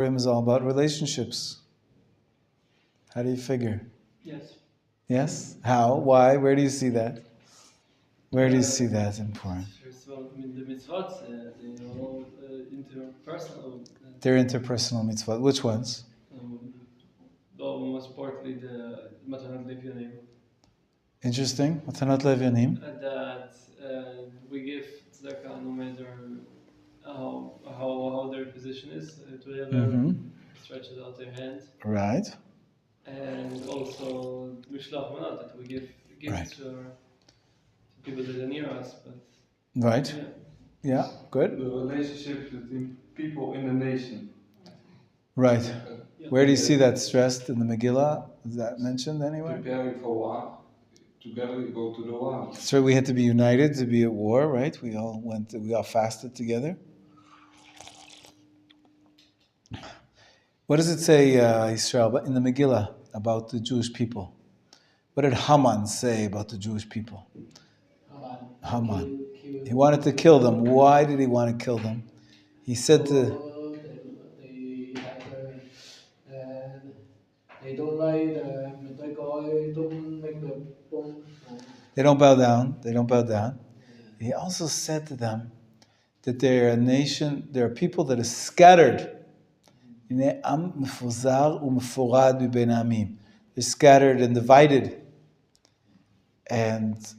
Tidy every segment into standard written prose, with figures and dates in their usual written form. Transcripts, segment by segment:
Purim is all about relationships. How do you figure? Yes. Yes? How? Why? Where do you see that? Where do you see that in Purim? First of all, I mean, the mitzvot, they are all interpersonal. They're interpersonal mitzvot. Which ones? Though most importantly, the Machon Meir. Interesting. Matanot Levyanim. That we give tzedakah no matter how their position is, to whoever stretches out their hand. Right. And also Mishlach Manat, that we give gifts to people that are near us. But right. Yeah, good. The relationship between people in the nation. Right. Where do you see that stressed in the Megillah? Is that mentioned anywhere? Preparing for war. Together we go to the war. So we had to be united to be at war, right? We all fasted together. What does it say, Israel, in the Megillah about the Jewish people? What did Haman say about the Jewish people? Haman. He wanted to kill them. Why did he want to kill them? He said to... They don't like They don't bow down. They don't bow down. He also said to them that they're a nation, there are people that are scattered. They're scattered and divided. And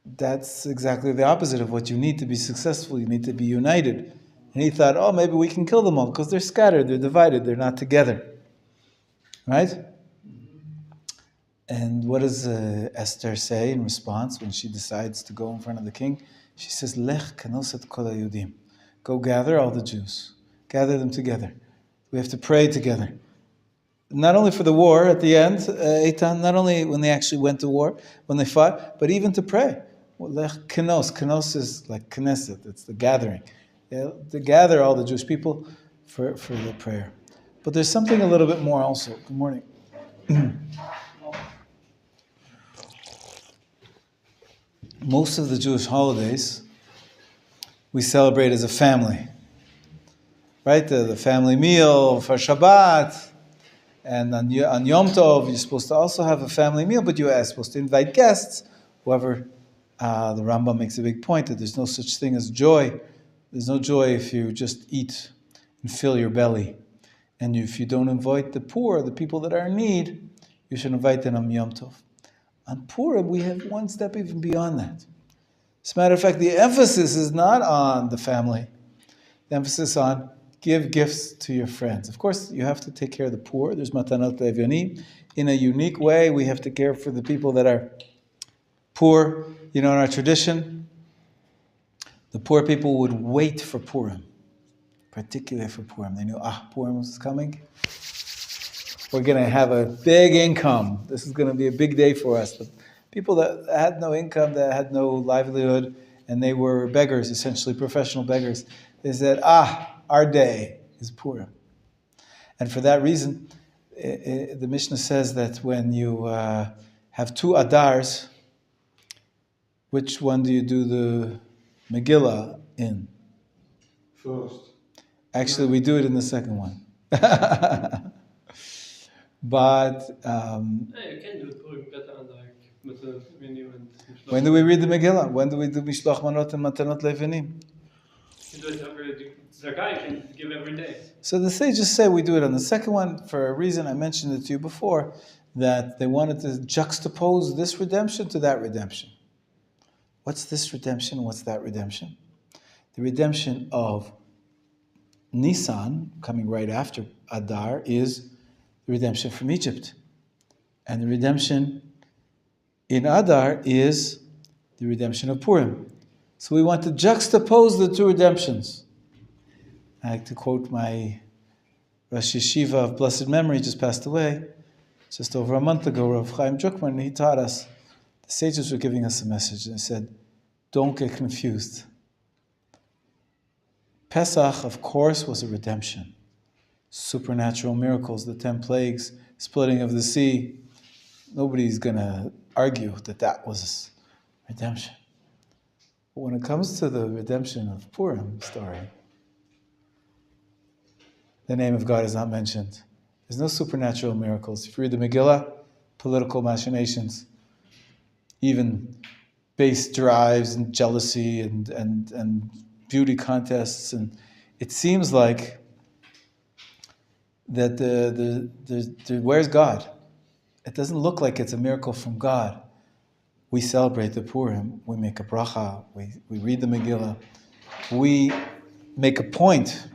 that's exactly the opposite of what you need to be successful. You need to be united. And he thought, oh, maybe we can kill them all because they're scattered, they're divided, they're not together. Right? And what does Esther say in response when she decides to go in front of the king? She says, Lech kanosat kol hayudim. Go gather all the Jews. Gather them together. We have to pray together. Not only for the war at the end, Eitan, not only when they actually went to war, when they fought, but even to pray. Lech kanos. Kanos is like Knesset. It's the gathering. To gather all the Jewish people for the prayer. But there's something a little bit more also. Good morning. Most of the Jewish holidays we celebrate as a family. Right? The family meal for Shabbat. And on Yom Tov, you're supposed to also have a family meal, but you are supposed to invite guests. However, the Rambam makes a big point that there's no such thing as joy. There's no joy if you just eat and fill your belly. And if you don't invite the poor, the people that are in need, you should invite them on Yom Tov. On Purim, we have one step even beyond that. As a matter of fact, the emphasis is not on the family. The emphasis on give gifts to your friends. Of course, you have to take care of the poor. There's matanot levyanim. In a unique way, we have to care for the people that are poor. In our tradition, the poor people would wait for Purim. Particularly for Purim. They knew, Purim was coming. We're going to have a big income. This is going to be a big day for us. But people that had no income, that had no livelihood, and they were beggars, essentially professional beggars, they said, our day is Purim. And for that reason, the Mishnah says that when you have two Adars, which one do you do the Megillah in? First. Actually, we do it in the second one. But You can do it Purim better with the menu and when do we read the Megillah? When do we do Mishlach Manot and Matanot Levanim? You do it every tzedakah, you can give every day. So the sages say we do it on the second one for a reason. I mentioned it to you before, that they wanted to juxtapose this redemption to that redemption. What's this redemption? What's that redemption? The redemption of Nisan, coming right after Adar, is the redemption from Egypt. And the redemption in Adar is the redemption of Purim. So we want to juxtapose the two redemptions. I like to quote my Rosh Yeshiva of blessed memory, just passed away, just over a month ago, Rav Chaim Drukman. He taught us, the sages were giving us a message, and he said, don't get confused. Pesach, of course, was a redemption. Supernatural miracles, the 10 plagues, splitting of the sea. Nobody's going to argue that was redemption. But when it comes to the redemption of Purim story, the name of God is not mentioned. There's no supernatural miracles. If you read the Megillah, political machinations, even base drives and jealousy and beauty contests, and it seems like that where's God? It doesn't look like it's a miracle from God. We celebrate the Purim, we make a bracha, we read the Megillah, we make a point.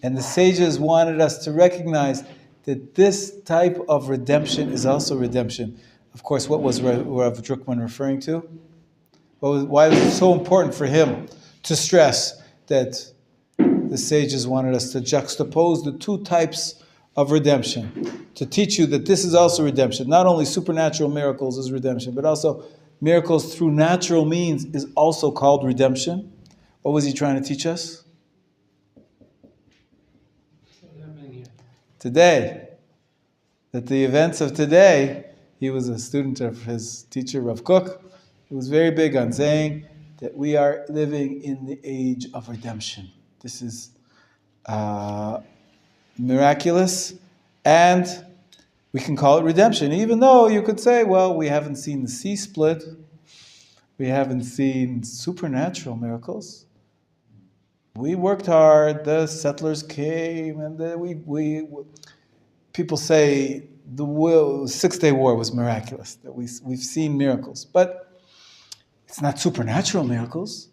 And the sages wanted us to recognize that this type of redemption is also redemption. Of course, what was Rav Druckmann referring to? Why was it so important for him to stress that the sages wanted us to juxtapose the two types of redemption, to teach you that this is also redemption. Not only supernatural miracles is redemption, but also miracles through natural means is also called redemption. What was he trying to teach us? Today. That the events of today, he was a student of his teacher, Rav Kook. He was very big on saying that we are living in the age of redemption. This is miraculous, and we can call it redemption, even though you could say, well, we haven't seen the sea split, we haven't seen supernatural miracles. We worked hard, the settlers came, and people say the Six-Day War was miraculous, that we've seen miracles, but it's not supernatural miracles.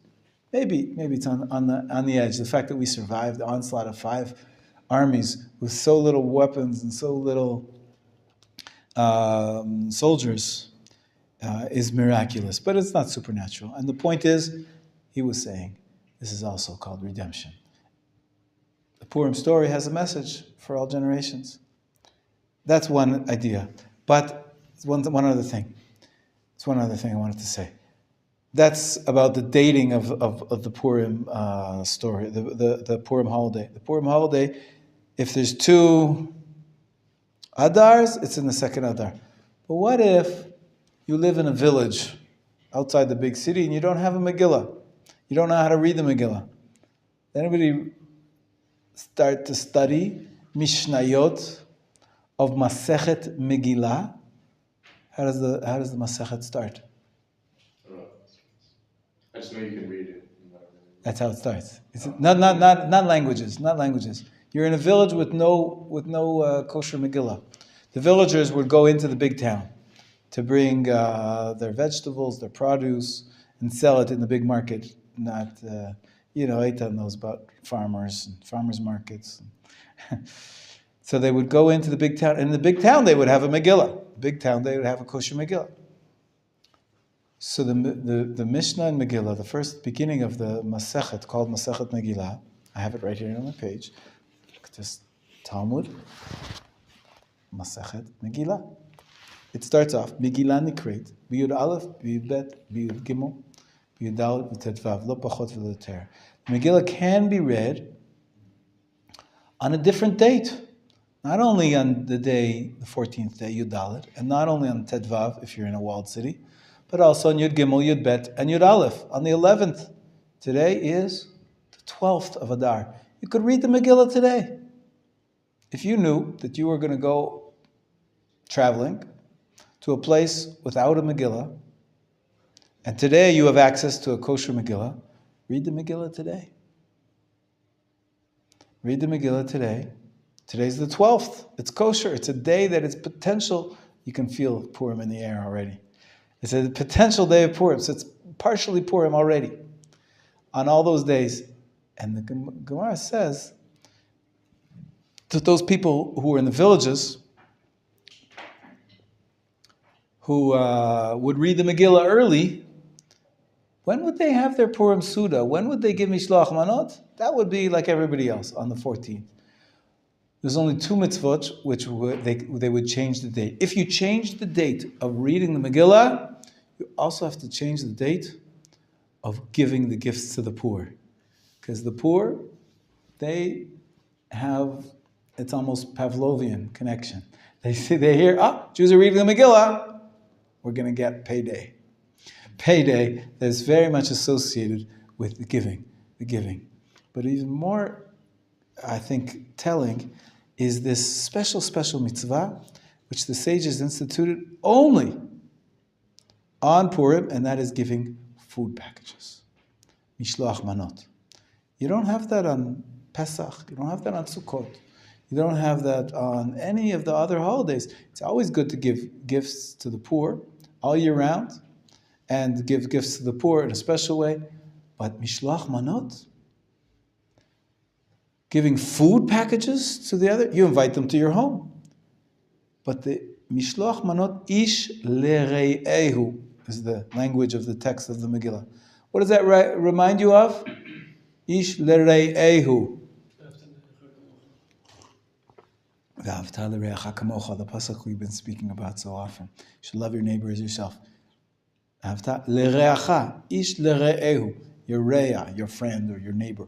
Maybe it's on the edge. The fact that we survived the onslaught of 5 armies with so little weapons and so little soldiers is miraculous, but it's not supernatural. And the point is, he was saying, this is also called redemption. The Purim story has a message for all generations. That's one idea. But one other thing. It's one other thing I wanted to say. That's about the dating of the Purim story, the Purim holiday. The Purim holiday, if there's 2 Adars, it's in the second Adar. But what if you live in a village outside the big city and you don't have a Megillah? You don't know how to read the Megillah. Anybody start to study Mishnayot of Masechet Megillah? How does the Masechet start? I just know you can read it. That's how it starts. It's not languages. Not languages. You're in a village with no kosher Megillah. The villagers would go into the big town to bring their vegetables, their produce, and sell it in the big market. Not, Eitan knows about farmers and farmers markets. So they would go into the big town. And in the big town, they would have a Megillah. Big town, they would have a kosher Megillah. So the Mishnah and Megillah, the first beginning of the Masechet, called Masechet Megillah, I have it right here on the page. Just Talmud, Masechet Megillah. It starts off, Megillah Nikret, B'yud Aleph, B'yud Bet, B'yud Gimel, B'yud Dalet, B'yud Vav, Lo Pachot V'lo Ter. Megillah can be read on a different date. Not only on the day, the 14th day, Yud Dalet, and not only on Tet Vav, if you're in a walled city, but also on Yud Gimel, Yud Bet, and Yud Aleph, on the 11th. Today is the 12th of Adar. You could read the Megillah today. If you knew that you were going to go traveling to a place without a Megillah, and today you have access to a kosher Megillah, read the Megillah today. Read the Megillah today. Today's the 12th. It's kosher. It's a day that it's potential. You can feel Purim in the air already. It's a potential day of Purim, so it's partially Purim already on all those days. And the Gemara says that those people who were in the villages who would read the Megillah early, when would they have their Purim Suda? When would they give Mishloach Manot? That would be like everybody else on the 14th. There's only 2 mitzvot which they would change the date. If you change the date of reading the Megillah, you also have to change the date of giving the gifts to the poor. Because the poor, they have, it's almost Pavlovian connection. They hear, Jews are reading the Megillah, we're going to get payday. Payday is very much associated with the giving. But even more I think, telling is this special mitzvah which the sages instituted only on Purim, and that is giving food packages. Mishloach manot. You don't have that on Pesach. You don't have that on Sukkot. You don't have that on any of the other holidays. It's always good to give gifts to the poor all year round and give gifts to the poor in a special way. But Mishloach manot, giving food packages to the other, you invite them to your home. But the Mishloach manot ish lere'ehu is the language of the text of the Megillah. What does that remind you of? Ish lere'ehu. The pasuk we've been speaking about so often. You should love your neighbor as yourself. Lere'acha, ish lere'ehu, your re'ah, your friend or your neighbor.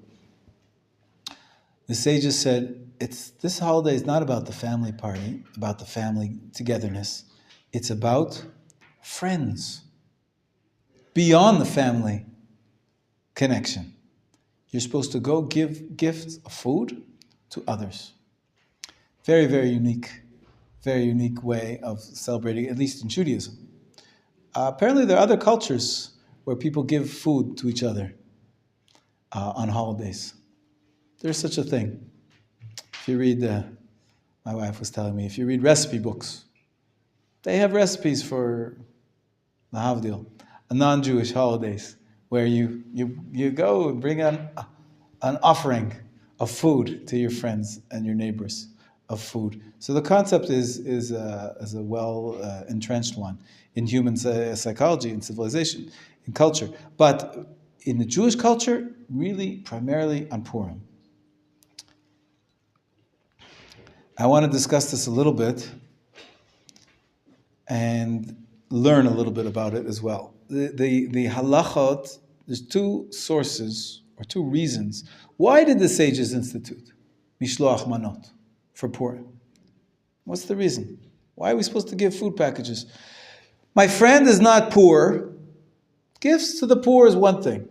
The sages said, this holiday is not about the family party, about the family togetherness. It's about friends, beyond the family connection. You're supposed to go give gifts of food to others. Very, very unique way of celebrating, at least in Judaism. Apparently there are other cultures where people give food to each other on holidays. There's such a thing. If you read, my wife was telling me, if you read recipe books, they have recipes for the Havdil, non-Jewish holidays, where you go and bring an offering of food to your friends and your neighbors of food. So the concept is a well entrenched one in human psychology, in civilization, in culture. But in the Jewish culture, really primarily on Purim. I want to discuss this a little bit and learn a little bit about it as well. The halachot, there's two sources or two reasons. Why did the sages institute Mishloach manot for Purim? What's the reason? Why are we supposed to give food packages? My friend is not poor. Gifts to the poor is one thing.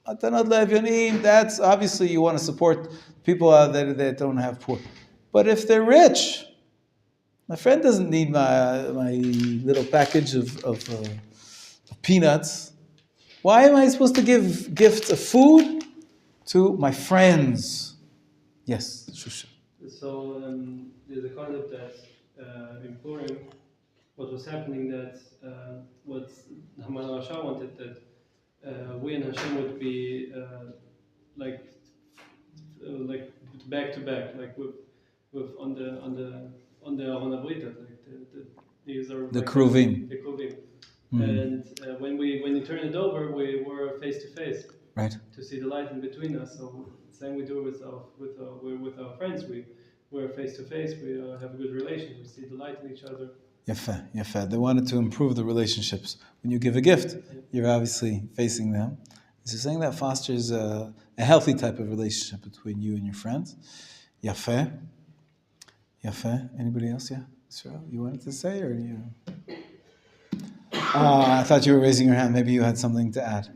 That's obviously you want to support people that don't have poor. But if they're rich, my friend doesn't need my little package of peanuts. Why am I supposed to give gifts of food to my friends? Yes, Shusha. So there's a concept that in Purim, what was happening that what Haman Rasha wanted that we and Hashem would be like back to back, like with on the Ahona Brita, like these are the like Kruvim. The Kruvim. And when you turn it over, we were face to face, right, to see the light in between us. So same we do with our friends. We're face to face. We have a good relation. We see the light in each other. Yafeh. They wanted to improve the relationships. When you give a gift, you're obviously facing them. So saying that fosters a healthy type of relationship between you and your friends. Yafeh. Anybody else? Yeah, Israel, you wanted to say, or you? I thought you were raising your hand. Maybe you had something to add.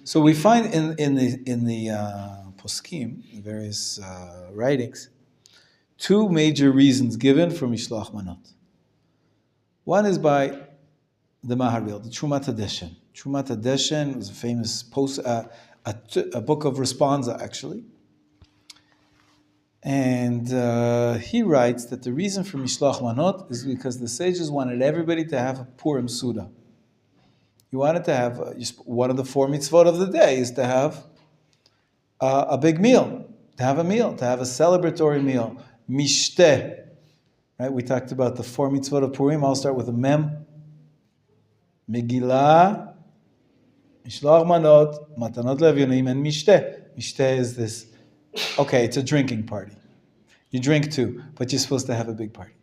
So we find in the poskim, the various writings, two major reasons given for Mishloach manot. One is by the Maharil, the Trumat HaDeshen. Trumat HaDeshen was a famous a book of responsa, actually. And he writes that the reason for Mishloach manot is because the sages wanted everybody to have a Purim Suda. You wanted to have, one of the 4 mitzvot of the day is to have a big meal, to have a celebratory meal. Mishteh. Right? We talked about the 4 mitzvot of Purim. I'll start with a mem. Megillah, Mishloach manot, Matanot Levyonim, and Mishteh. Mishteh is this, okay, it's a drinking party. You drink too, but you're supposed to have a big party.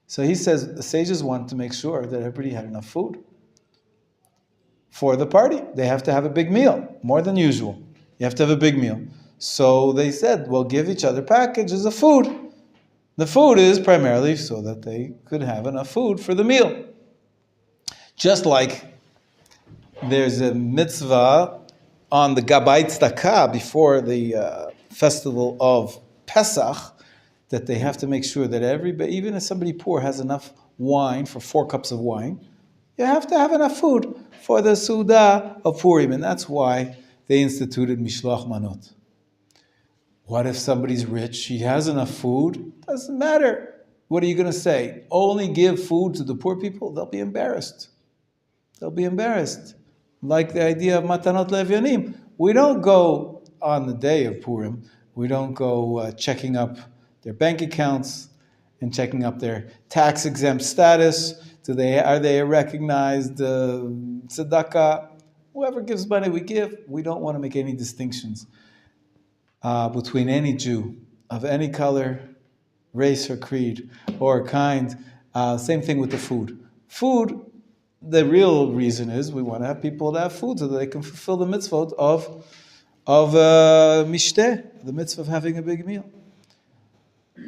So he says the sages want to make sure that everybody had enough food for the party. They have to have a big meal, more than usual. You have to have a big meal. So they said, well, give each other packages of food. The food is primarily so that they could have enough food for the meal. Just like there's a mitzvah on the Gabbai Tzedakah before the festival of Pesach, that they have to make sure that everybody, even if somebody poor has enough wine for 4 cups of wine, you have to have enough food for the Suda of Purim, and that's why they instituted Mishloach Manot. What if somebody's rich, he has enough food? Doesn't matter. What are you going to say? Only give food to the poor people? They'll be embarrassed. They'll be embarrassed. Like the idea of Matanot Levyanim. We don't go on the day of Purim, we don't go checking up their bank accounts and checking up their tax-exempt status. Are they a recognized tzedakah? Whoever gives money, we give. We don't want to make any distinctions between any Jew of any color, race or creed or kind. Same thing with the food. Food, the real reason is we want to have people that have food so that they can fulfill the mitzvot of mishteh, the mitzvah of having a big meal.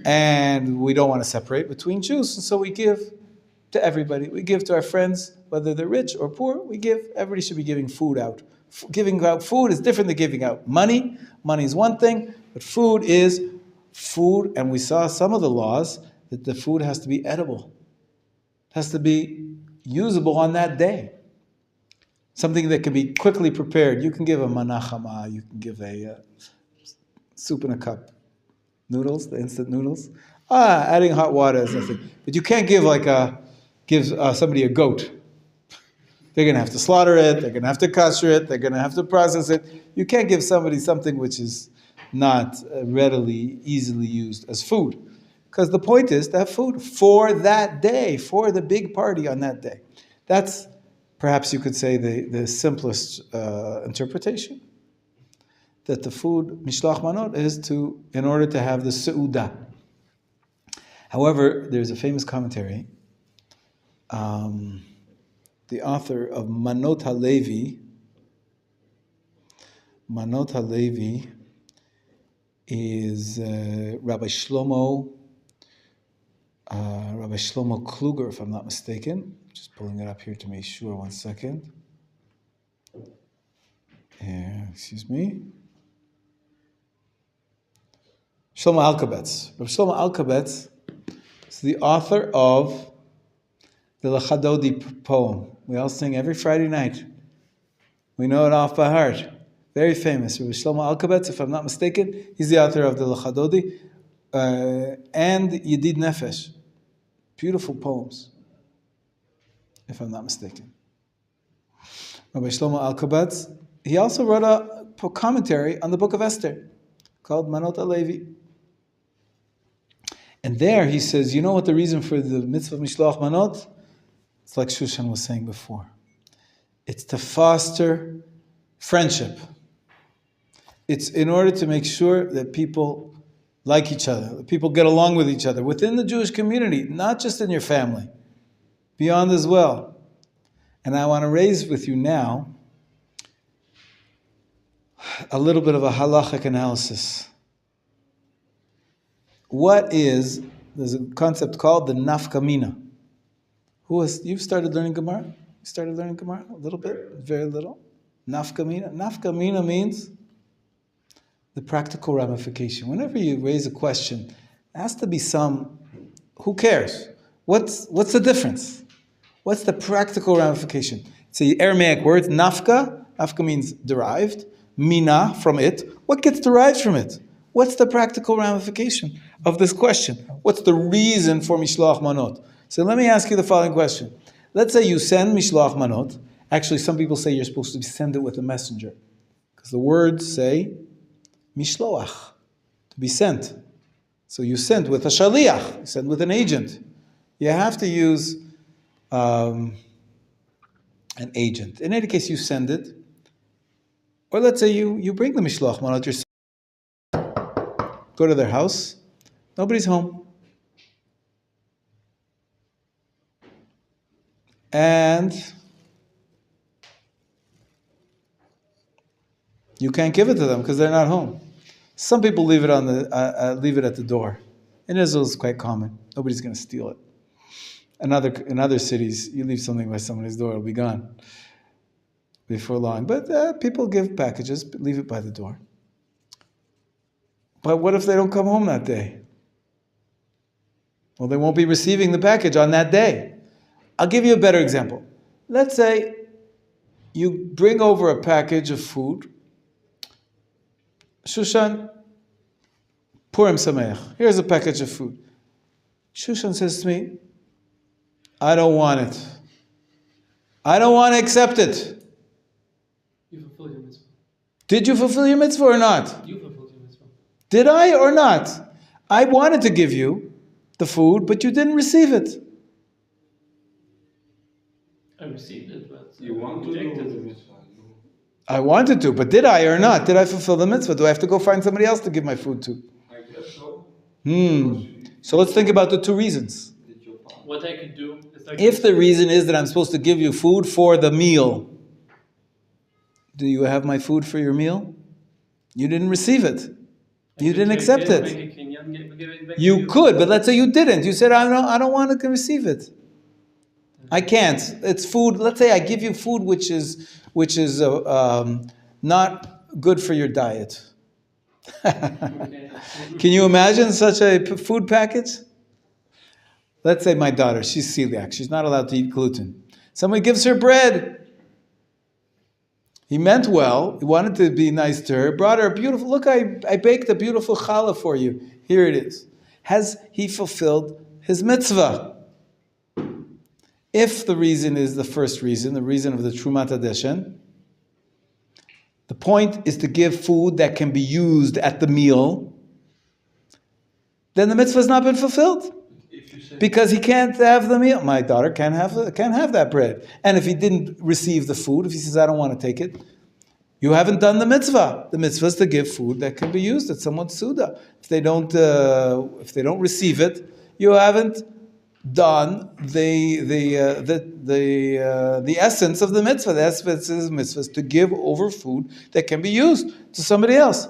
And we don't want to separate between Jews, and so we give to everybody. We give to our friends, whether they're rich or poor, we give. Everybody should be giving food out. Giving out food is different than giving out money. Money is one thing, but food is food, and we saw some of the laws that the food has to be edible. It has to be usable on that day. Something that can be quickly prepared. You can give a Menachem, you can give a soup in a cup. Noodles, the instant noodles. Adding hot water is nothing. But you can't give somebody a goat. They're going to have to slaughter it, they're going to have to kosher it, they're going to have to process it. You can't give somebody something which is not readily, easily used as food. Because the point is to have food for that day, for the big party on that day. That's, perhaps you could say, the simplest interpretation. That the food, Mishloach Manot, is in order to have the Seudah. However, there's a famous commentary. The author of Manot HaLevi is Rabbi Shlomo Kluger, if I'm not mistaken. Just pulling it up here to make sure. 1 second. Excuse me. Shlomo Alkabetz. Rabbi Shlomo Alkabetz is the author of the Lachadodi poem. We all sing every Friday night. We know it off by heart. Very famous. Rabbi Shlomo Alkabetz, if I'm not mistaken, he's the author of the Lachadodi and Yedid Nefesh. Beautiful poems, if I'm not mistaken. Rabbi Shlomo Alkabetz, he also wrote a commentary on the book of Esther called Manot HaLevi. And there he says, you know what the reason for the mitzvah of Mishloach Manot? It's like Shushan was saying before. It's to foster friendship. It's in order to make sure that people like each other, that people get along with each other within the Jewish community, not just in your family, beyond as well. And I want to raise with you now a little bit of a halachic analysis. There's a concept called the nafkamina. You've started learning Gemara? You started learning Gemara? A little bit? Very little? Nafkamina? Nafkamina means the practical ramification. Whenever you raise a question, it has to be who cares? What's the difference? What's the practical ramification? It's an Aramaic word, nafka. Nafka means derived. Mina, from it. What gets derived from it? What's the practical ramification of this question? What's the reason for Mishloach Manot? So let me ask you the following question. Let's say you send Mishloach Manot. Actually, some people say you're supposed to send it with a messenger. Because the words say Mishloach, to be sent. So you send with a shaliach, you send with an agent. You have to use an agent. In any case, you send it. Or let's say you bring the Mishloach Manot yourself. Go to their house. Nobody's home. And you can't give it to them because they're not home. Some people leave it at the door. In Israel, it's quite common. Nobody's going to steal it. In other cities, you leave something by somebody's door, it'll be gone before long. But people give packages, but leave it by the door. But what if they don't come home that day? Well, they won't be receiving the package on that day. I'll give you a better example. Let's say you bring over a package of food. Shushan, Purim Sameach. Here's a package of food. Shushan says to me, I don't want it. I don't want to accept it. You fulfill your mitzvah. Did you fulfill your mitzvah or not? You fulfilled your mitzvah. Did I or not? I wanted to give you the food, but you didn't receive it. I received it, but You want to do rejected the it. mitzvah. I wanted to, but did I or not? Did I fulfill the mitzvah? Do I have to go find somebody else to give my food to? I guess so. So let's think about the two reasons. Did your part. What I could do is like If the reason is that I'm supposed to give you food for the meal, do you have my food for your meal? You didn't receive it. You didn't accept it. You could, but let's say you didn't. You said, I don't want to receive it. I can't. It's food. Let's say I give you food which is not good for your diet. Can you imagine such a food package? Let's say my daughter, she's celiac. She's not allowed to eat gluten. Somebody gives her bread. He meant well. He wanted to be nice to her. Brought her a beautiful, look, I baked a beautiful challah for you. Here it is. Has he fulfilled his mitzvah? If the reason is the first reason, the reason of the Trumat Hadeshen, the point is to give food that can be used at the meal, then the mitzvah has not been fulfilled. Because he can't have the meal. My daughter can't have that bread. And if he didn't receive the food, if he says, I don't want to take it, you haven't done the mitzvah. The mitzvah is to give food that can be used at someone's suda. If they don't receive it, you haven't done the essence of the mitzvah. The essence of the mitzvah is to give over food that can be used to somebody else.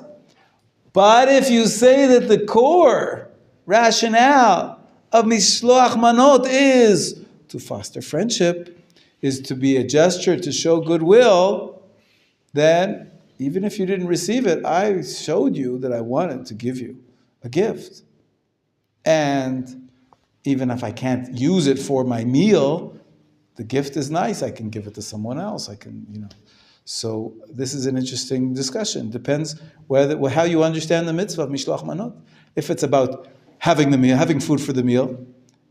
But if you say that the core rationale of Mishloach Manot is to foster friendship, is to be a gesture to show goodwill, then even if you didn't receive it, I showed you that I wanted to give you a gift. And even if I can't use it for my meal, the gift is nice. I can give it to someone else. I can, So this is an interesting discussion. Depends how you understand the mitzvah of Mishloach Manot. If it's about having the meal, having food for the meal,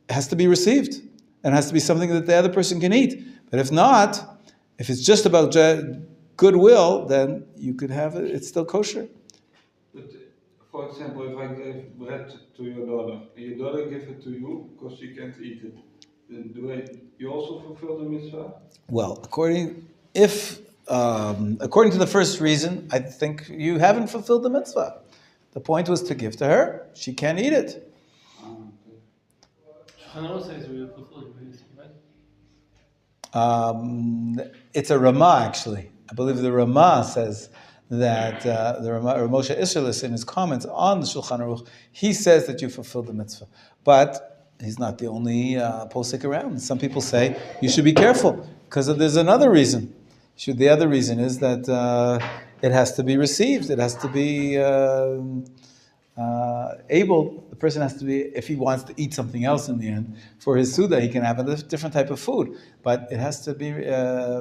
it has to be received. And it has to be something that the other person can eat. But if not, if it's just about goodwill, then you could have it, it's still kosher. But for example, if I gave bread to your daughter, and your daughter gives it to you because she can't eat it, then you also fulfill the mitzvah? Well, according to the first reason, I think you haven't fulfilled the mitzvah. The point was to give to her. She can't eat it. Hanano says we will fulfill your mitzvah, right? It's a Ramah, actually. I believe the Ramah says that Moshe Isserlis, in his comments on the Shulchan Aruch, he says that you fulfilled the mitzvah. But he's not the only posek around. Some people say you should be careful because there's another reason. The other reason is that it has to be received. It has to be able. The person has to be, if he wants to eat something else in the end for his suda, he can have a different type of food. But it has to be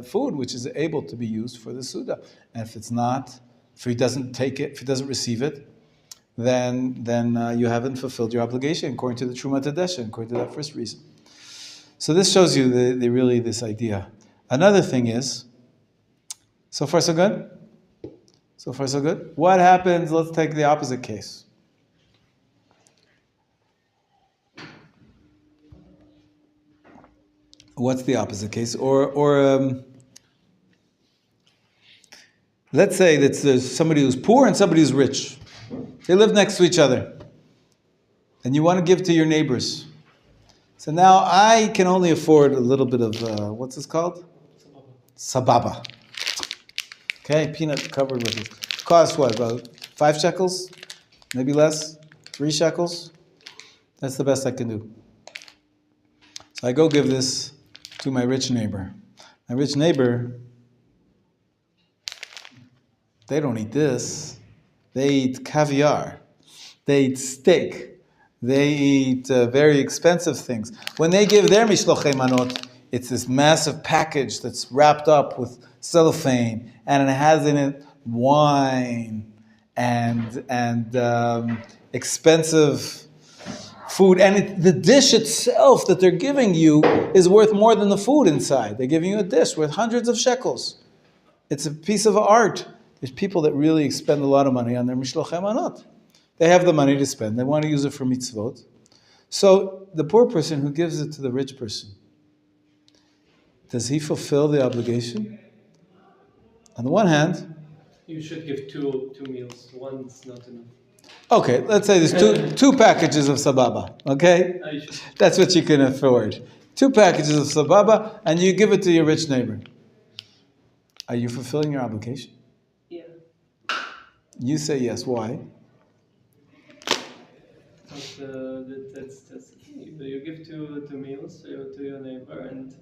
food which is able to be used for the suda. And if it's not, if he doesn't take it, if he doesn't receive it, then you haven't fulfilled your obligation according to the Trumat Hadeshen, according to that first reason. So this shows you really this idea. Another thing is, so far so good? So far so good? What happens, let's take the opposite case. What's the opposite case? Or let's say that there's somebody who's poor and somebody who's rich. They live next to each other. And you want to give to your neighbors. So now I can only afford a little bit of, what's this called? Sababa. Okay, peanut covered with it. Costs what, about 5 shekels? Maybe less? 3 shekels? That's the best I can do. So I go give this to my rich neighbor. My rich neighbor, they don't eat this. They eat caviar. They eat steak. They eat very expensive things. When they give their mishlochei manot, it's this massive package that's wrapped up with cellophane, and it has in it wine and expensive food. And the dish itself that they're giving you is worth more than the food inside. They're giving you a dish worth hundreds of shekels. It's a piece of art. There's people that really spend a lot of money on their mishlochei manot. They have the money to spend. They want to use it for mitzvot. So the poor person who gives it to the rich person, does he fulfill the obligation? On the one hand, You should give two meals. One's not enough. okay, let's say there's two packages of sababa, okay? That's what you can afford. 2 packages of sababa, and you give it to your rich neighbor. Are you fulfilling your obligation? Yeah. You say yes. Why? That's you give two meals to your neighbor, and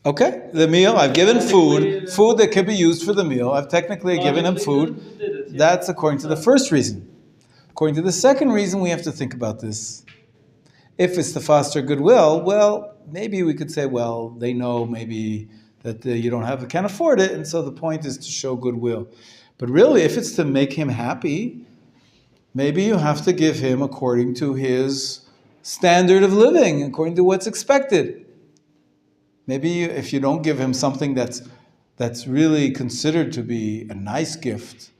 Okay, the meal, I've given food that can be used for the meal. I've technically given him food. That's according to the first reason. According to the second reason, we have to think about this. If it's to foster goodwill, well, maybe we could say, well, they know maybe that you can't afford it, and so the point is to show goodwill. But really, if it's to make him happy, maybe you have to give him according to his standard of living, according to what's expected. Maybe if you don't give him something that's really considered to be a nice gift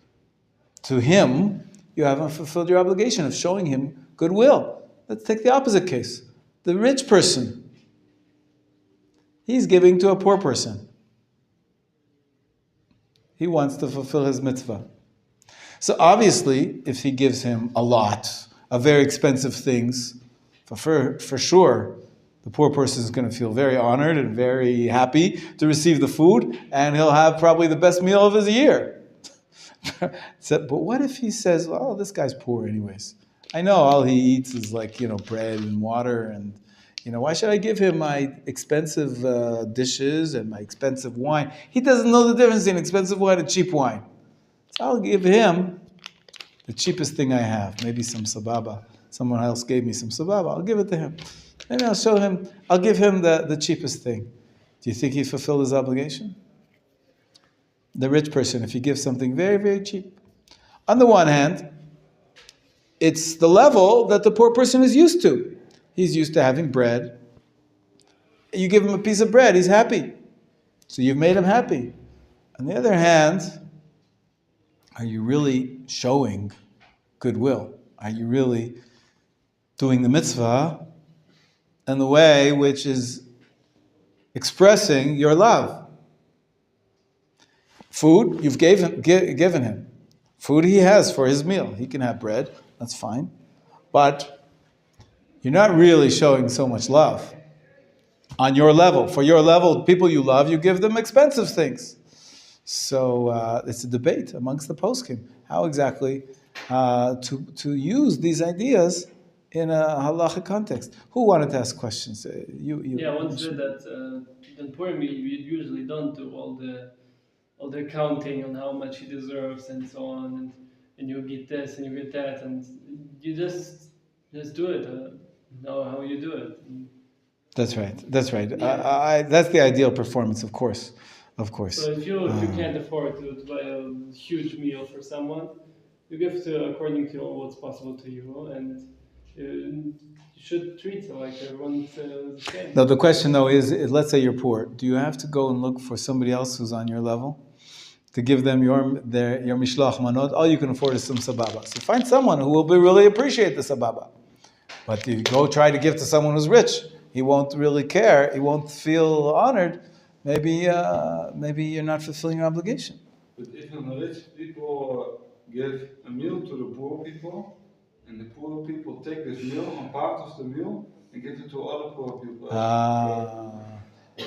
to him, you haven't fulfilled your obligation of showing him goodwill. Let's take the opposite case. The rich person, he's giving to a poor person. He wants to fulfill his mitzvah. So obviously, if he gives him a lot of very expensive things, for sure, the poor person is going to feel very honored and very happy to receive the food, and he'll have probably the best meal of his year. But what if he says, well, this guy's poor anyways. I know all he eats is bread and water, and why should I give him my expensive dishes and my expensive wine? He doesn't know the difference between expensive wine and cheap wine. So I'll give him the cheapest thing I have, maybe some sababa. Someone else gave me some sababa, I'll give it to him. Maybe I'll give him the cheapest thing. Do you think he fulfilled his obligation? The rich person, if he gives something very, very cheap. On the one hand, it's the level that the poor person is used to. He's used to having bread. You give him a piece of bread, he's happy. So you've made him happy. On the other hand, are you really showing goodwill? Are you really doing the mitzvah in the way which is expressing your love? Food, you've given him. Food he has for his meal. He can have bread, that's fine. But you're not really showing so much love. On your level, for your level, people you love, you give them expensive things. So it's a debate amongst the poskim. How exactly to use these ideas in a halachic context. Who wanted to ask questions? Yeah, I once said that in Purim you usually don't do all the counting on how much he deserves and so on, and you get this and you get that, and you just do it. Know how you do it. That's right. Yeah. That's the ideal performance, of course. So if you can't afford to buy a huge meal for someone, you give to according to what's possible to you, and you should treat it like everyone's the same. No, the question though is, let's say you're poor. Do you have to go and look for somebody else who's on your level to give them your mishloach manot? All you can afford is some sababa. So find someone who will really appreciate the sababa. But if you go try to give to someone who's rich, he won't really care. He won't feel honored. Maybe you're not fulfilling your obligation. But if rich people give a meal to the poor people, and the poor people take this meal and part of the meal and give it to other poor people.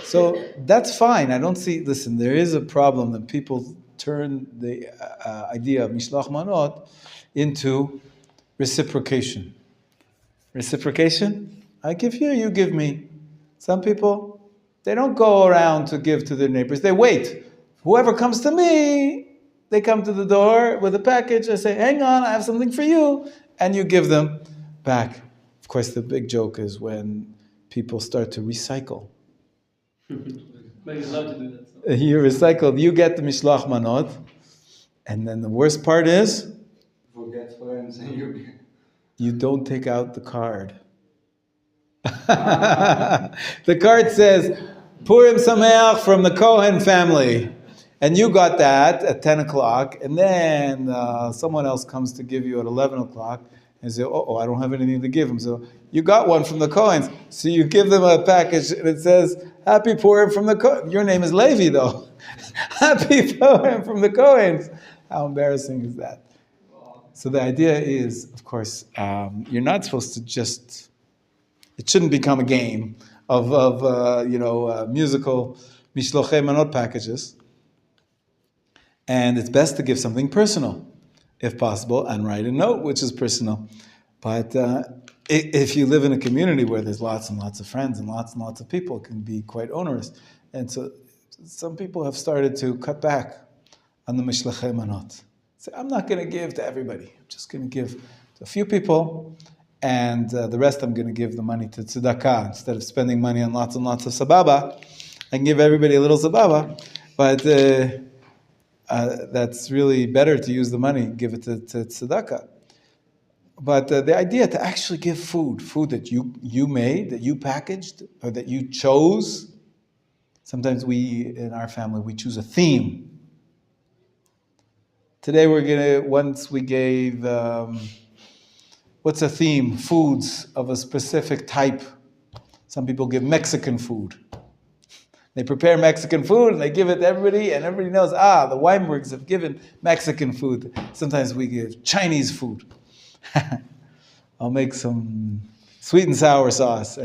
So that's fine. I don't see. Listen, there is a problem that people turn the idea of mishloach manot into reciprocation. Reciprocation? I give you, you give me. Some people, they don't go around to give to their neighbors. They wait. Whoever comes to me, they come to the door with a package. I say, hang on, I have something for you. and you give them back. Of course, the big joke is when people start to recycle. But he's allowed to do that. So. You recycle, you get the mishloach manot, and then the worst part is Forget friends and you. you don't take out the card. The card says Purim Sameach from the Cohen family, and you got that at 10 o'clock, and then someone else comes to give you at 11 o'clock, and say, oh, I don't have anything to give them. So you got one from the Cohens, so you give them a package, and it says, Happy Purim from the Cohen. Your name is Levi, though. Happy Purim from the Cohens. How embarrassing is that? So the idea is, of course, you're not supposed to just, it shouldn't become a game of musical mishlochei manot packages. And it's best to give something personal, if possible, and write a note which is personal. But if you live in a community where there's lots and lots of friends and lots of people, it can be quite onerous. And so some people have started to cut back on the mishlochei manot. Say, I'm not going to give to everybody. I'm just going to give to a few people, and the rest I'm going to give the money to tzedakah. Instead of spending money on lots and lots of sababa, I can give everybody a little sababa. But that's really better to use the money, give it to tzedakah. But the idea to actually give food that you made, that you packaged, or that you chose. Sometimes we, in our family, we choose a theme. Today we gave, what's a theme? Foods of a specific type. Some people give Mexican food. They prepare Mexican food and they give it to everybody, and everybody knows, the Weinbergs have given Mexican food. Sometimes we give Chinese food. I'll make some sweet and sour sauce,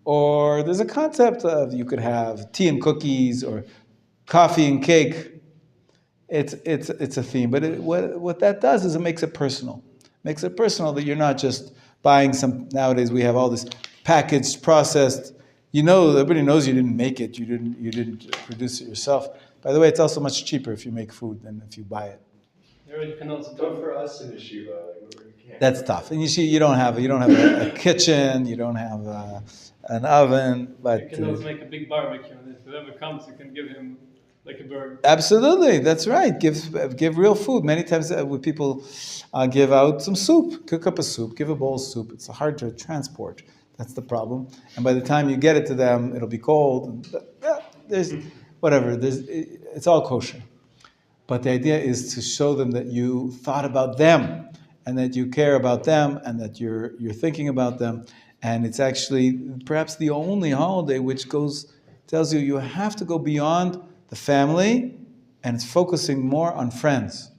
or there's a concept of you could have tea and cookies or coffee and cake. It's a theme, but what that does is it makes it personal. It makes it personal that you're not just buying some. Nowadays we have all this packaged, processed. Everybody knows you didn't make it. You didn't produce it yourself. By the way, it's also much cheaper if you make food than if you buy it. You can also But for us in yeshiva, we can't. That's tough. And you don't have a kitchen, you don't have an oven, but you can also make a big barbecue, and if whoever comes, you can give him like a burger. Absolutely, that's right. Give real food. Many times people give out some soup, cook up a soup, give a bowl of soup. It's hard to transport. That's the problem. And by the time you get it to them, it'll be cold. It's all kosher. But the idea is to show them that you thought about them, and that you care about them, and that you're thinking about them. And it's actually perhaps the only holiday which tells you have to go beyond the family, and it's focusing more on friends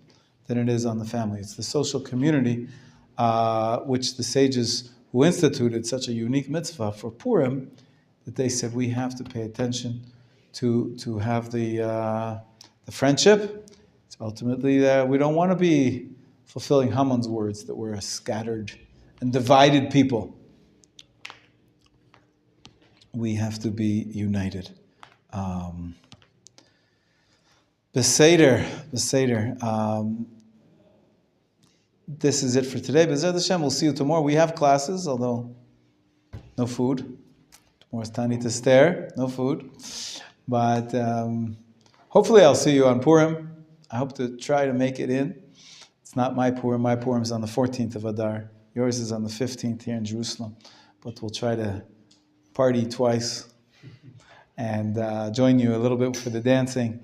than it is on the family. It's the social community, which the sages who instituted such a unique mitzvah for Purim, that they said we have to pay attention to have the friendship. It's ultimately we don't want to be fulfilling Haman's words that we're a scattered and divided people. We have to be united. Beseder. This is it for today. B'ezrat Hashem, we'll see you tomorrow. We have classes, although no food. Tomorrow's Tani to stare, no food. But hopefully I'll see you on Purim. I hope to try to make it in. It's not my Purim. My Purim is on the 14th of Adar. Yours is on the 15th here in Jerusalem. But we'll try to party twice and join you a little bit for the dancing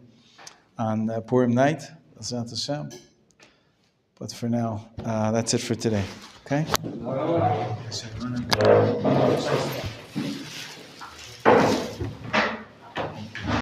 on Purim night. B'ezrat Hashem. But for now, that's it for today. Okay?